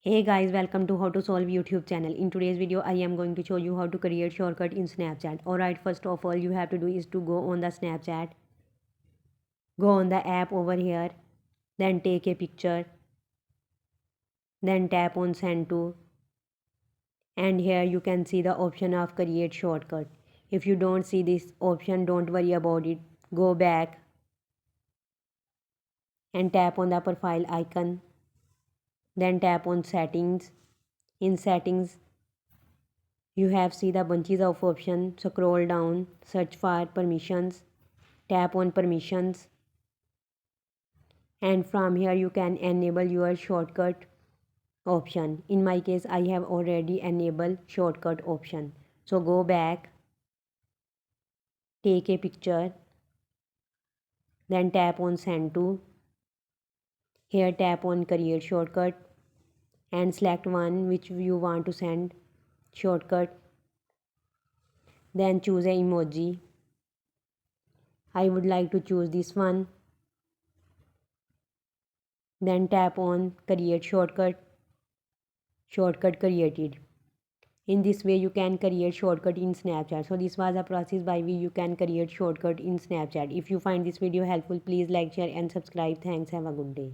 Hey guys, welcome to How to Solve YouTube channel. In today's video, I am going to show you how to create shortcut in Snapchat. Alright, first of all, you have to do is to go on the Snapchat. Go on the app over here. Then take a picture. Then tap on send to. And here you can see the option of create shortcut. If you don't see this option, don't worry about it. Go back and tap on the profile icon. Then tap on settings. In settings, you have see the bunches of options. Scroll down, search for permissions, tap on permissions, and from here you can enable your shortcut option. In my case, I have already enabled shortcut option. So go back, take a picture, then tap on send to. Here tap on create shortcut and select one which you want to send shortcut. Then choose a emoji. I would like to choose this one. Then tap on create shortcut. Shortcut created. In this way you can create shortcut in Snapchat. So this was a process by which you can create shortcut in Snapchat. If you find this video helpful, please like, share and subscribe. Thanks. Have a good day.